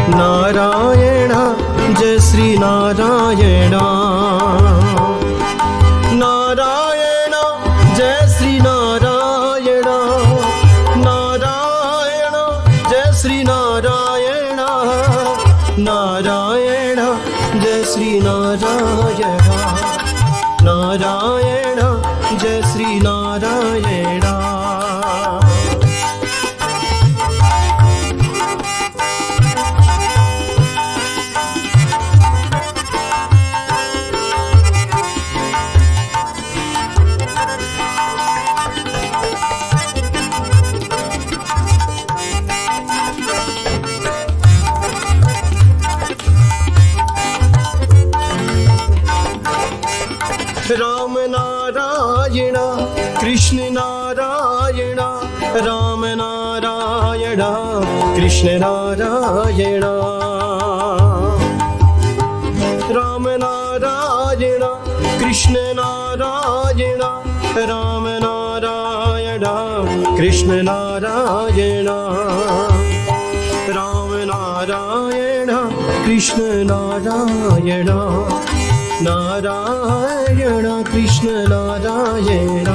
नारायण जय श्री नारायण। नारायण जय श्री नारायण। नारायण जय श्री नारायण। नारायण जय श्री नारायण। नारायण जय श्री नारायण। राम नारायण कृष्ण नारायण। राम नारायण कृष्ण नारायण। राम नारायण कृष्ण नारायण। राम नारायण कृष्ण नारायण। राम नारायण कृष्ण नारायण। नारायण कृष्ण नारायण।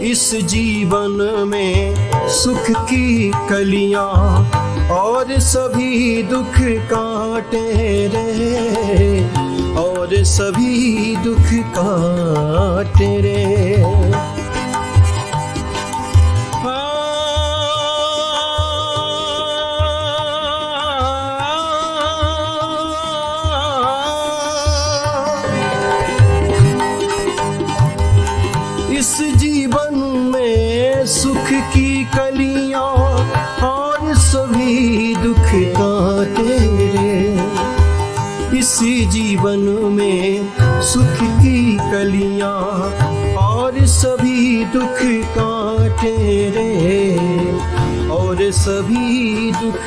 इस जीवन में सुख की कलियां और सभी दुख काटे रे। और सभी दुख काटे रे। इस जीवन में सुख की कलियां और सभी दुख काटे रे। इसी जीवन में सुख की कलियां और सभी दुख काटे रे। और सभी दुख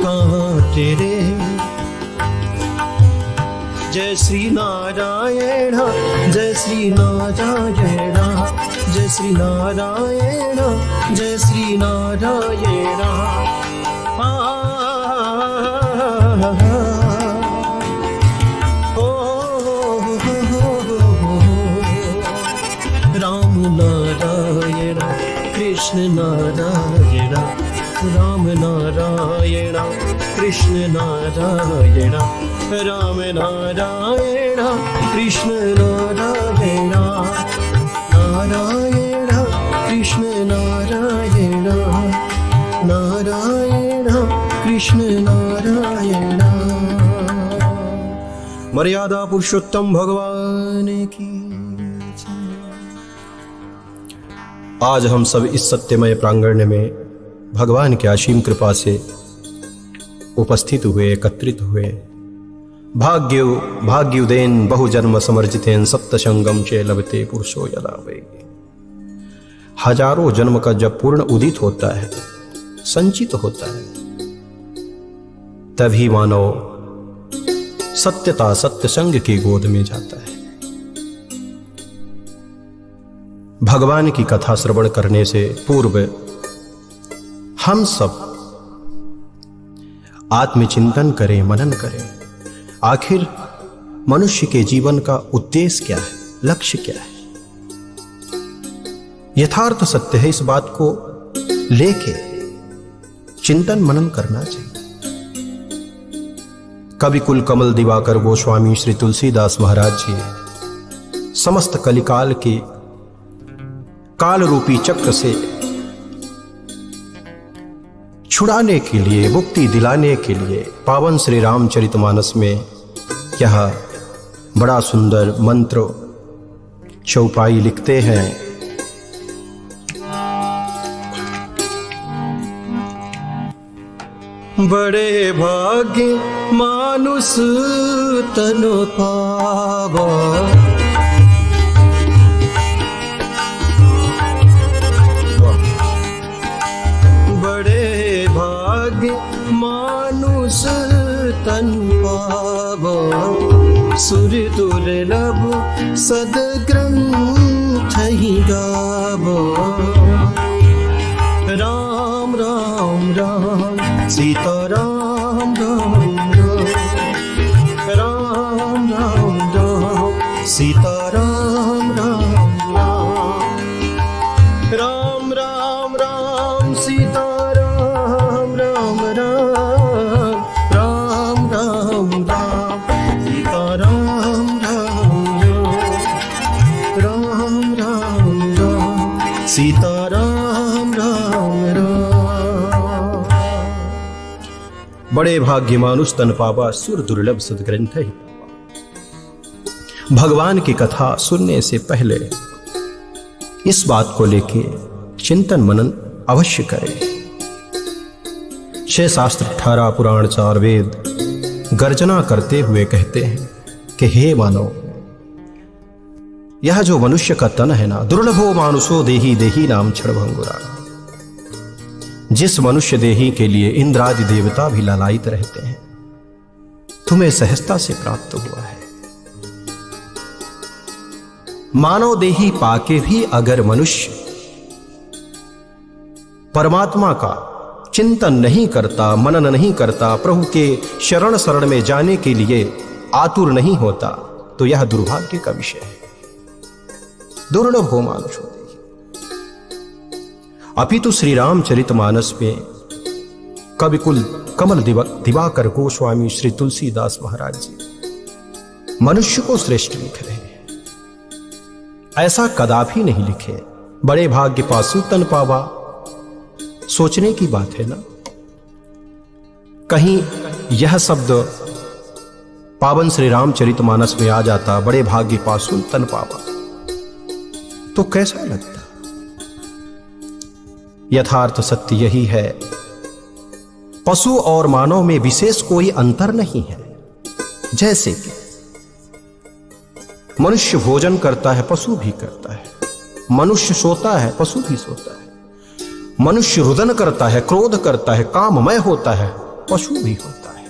काटे रे। जय श्री नारायण जय श्री नारायण। जय श्री नारायण जय श्री नारायण। राम नारायण कृष्ण नारायण। राम नारायण कृष्ण नारायण। राम नारायण कृष्ण नारायण। नारायण कृष्ण नारायण। नारायण कृष्ण नारायण। मर्यादा पुरुषोत्तम भगवान की। आज हम सब इस सत्यमय प्रांगण में भगवान की असीम कृपा से उपस्थित हुए, एकत्रित हुए। भाग्युदेन बहुजन्म समर्जितेन सप्तसंगम चे लभते पुरुषो यदा वै। हजारों जन्म का जब पूर्ण उदित होता है, संचित होता है, तभी मानव सत्यता सत्संग की गोद में जाता है। भगवान की कथा श्रवण करने से पूर्व हम सब आत्मचिंतन करें, मनन करें। आखिर मनुष्य के जीवन का उद्देश्य क्या है, लक्ष्य क्या है। यथार्थ सत्य है, इस बात को लेके चिंतन मनन करना चाहिए। कवि कुल कमल दिवाकर गोस्वामी श्री तुलसीदास महाराज जी समस्त कलिकाल के काल रूपी चक्र से छुड़ाने के लिए, मुक्ति दिलाने के लिए पावन श्री रामचरितमानस में यह बड़ा सुंदर मंत्र चौपाई लिखते हैं। बड़े भाग्य मानुष तन पावा। दुर्लभ सद्ग्रंथ ही गावो। राम राम राम सीता राम राम राम राम राम सीता राम राम राम राम राम सीता राम राम राम राम राम राम सीता राम राम राम राम राम सीता राम राम राम। बड़े भाग्य मानुष तन पावा सुर दुर्लभ सद्ग्रंथ ही। भगवान की कथा सुनने से पहले इस बात को लेके चिंतन मनन अवश्य करें। 6 शास्त्र 18 पुराण 4 वेद गर्जना करते हुए कहते हैं कि हे मानव, यह जो मनुष्य का तन है ना, दुर्लभो मानुषो देही देही नाम क्षणभंगुरा। जिस मनुष्य देही के लिए इंद्रादि देवता भी लालायित रहते हैं, तुम्हें सहजता से प्राप्त हुआ है। मानव देही पाके भी अगर मनुष्य परमात्मा का चिंतन नहीं करता, मनन नहीं करता, प्रभु के शरण शरण में जाने के लिए आतुर नहीं होता, तो यह दुर्भाग्य का विषय है। दुर्लभ हो मानुषो देही। अपितु श्री रामचरितमानस में कविकुल कमल दिवाकर गोस्वामी श्री तुलसीदास महाराज जी मनुष्य को श्रेष्ठ लिख रहे हैं। ऐसा कदापि नहीं लिखे। बड़े भाग्य पासु तन पावा, सोचने की बात है ना। कहीं यह शब्द पावन श्री रामचरितमानस में आ जाता, बड़े भाग्य पासु तन पावा, तो कैसा लगता। यथार्थ सत्य यही है, पशु और मानव में विशेष कोई अंतर नहीं है। जैसे कि मनुष्य भोजन करता है, पशु भी करता है। मनुष्य सोता है, पशु भी सोता है। मनुष्य रुदन करता है, क्रोध करता है, काममय होता है, पशु भी होता है।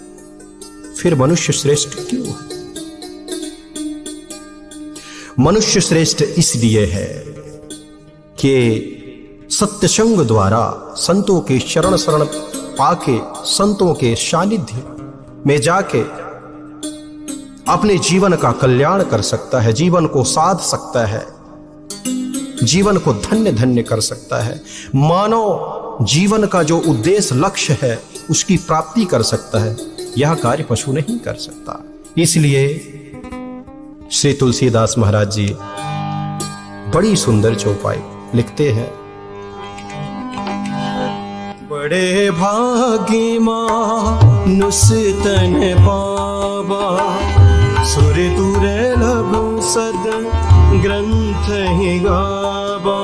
फिर मनुष्य श्रेष्ठ क्यों है? मनुष्य श्रेष्ठ इसलिए है कि सत्यसंग द्वारा संतों के शरण शरण पाके, संतों के सानिध्य में जाके अपने जीवन का कल्याण कर सकता है, जीवन को साध सकता है, जीवन को धन्य धन्य कर सकता है। मानव जीवन का जो उद्देश्य लक्ष्य है उसकी प्राप्ति कर सकता है। यह कार्य पशु नहीं कर सकता। इसलिए श्री तुलसीदास महाराज जी बड़ी सुंदर चौपाई लिखते हैं। बड़े भाग्य मानुष तन पावा, सुर दुर्लभ सद ग्रंथ ही गावा।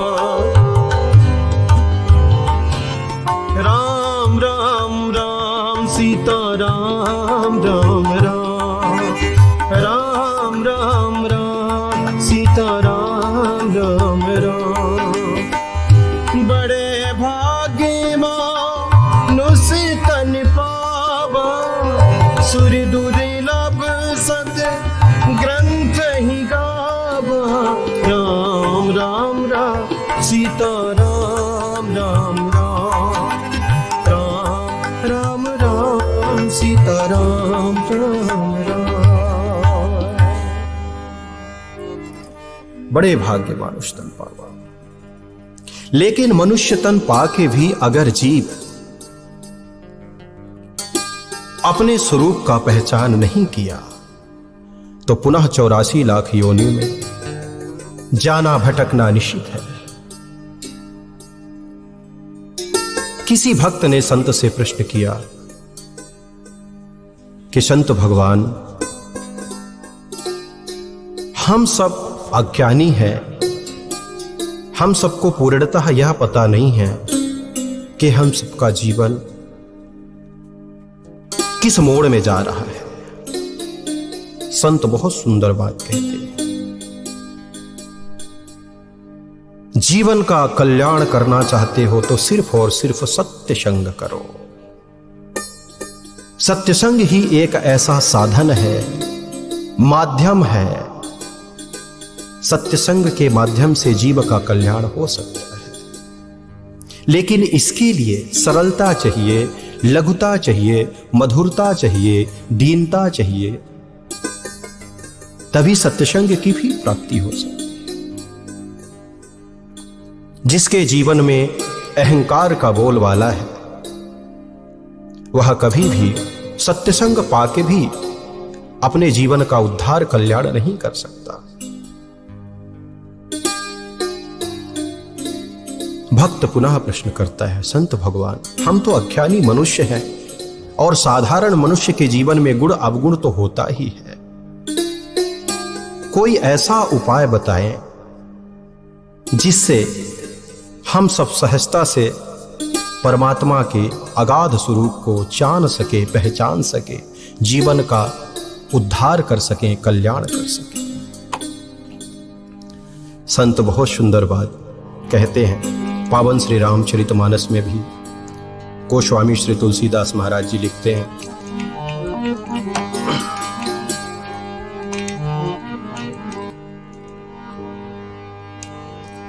राम राम राम सीता राम राम राम राम राम राम सीता राम राम राम। बड़े भाग्य मानुष तन पावा, सुर दुर्लभ सद ग्रंथ ही गावा। राम राम राम सीता राम राम राम राम राम राम सीता राम राम राम। बड़े भाग्य मानुष तन पावा। लेकिन मनुष्य तन पाके भी अगर जीव अपने स्वरूप का पहचान नहीं किया, तो पुनः 84 लाख योनियों में जाना भटकना निश्चित है। किसी भक्त ने संत से प्रश्न किया कि संत भगवान, हम सब अज्ञानी हैं, हम सबको पूर्णतः यह पता नहीं है कि हम सबका जीवन किस मोड़ में जा रहा है। संत बहुत सुंदर बात कहते हैं, जीवन का कल्याण करना चाहते हो तो सिर्फ और सिर्फ सत्य संग करो। सत्य संग ही एक ऐसा साधन है माध्यम है। सत्संग के माध्यम से जीव का कल्याण हो सकता है, लेकिन इसके लिए सरलता चाहिए, लघुता चाहिए, मधुरता चाहिए, दीनता चाहिए, तभी सत्संग की भी प्राप्ति हो सकती है। जिसके जीवन में अहंकार का बोलबाला है, वह कभी भी सत्संग पाके भी अपने जीवन का उद्धार कल्याण नहीं कर सकता। भक्त पुनः प्रश्न करता है, संत भगवान, हम तो अज्ञानी मनुष्य हैं और साधारण मनुष्य के जीवन में गुण अवगुण तो होता ही है। कोई ऐसा उपाय बताएं जिससे हम सब सहजता से परमात्मा के अगाध स्वरूप को जान सके, पहचान सके, जीवन का उद्धार कर सकें, कल्याण कर सकें। संत बहुत सुंदर बात कहते हैं। पावन श्री रामचरितमानस में भी गोस्वामी श्री तुलसीदास महाराज जी लिखते हैं,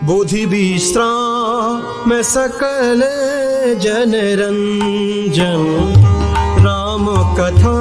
बुद्धि विश्राम में सकल जन रंजन, राम कथा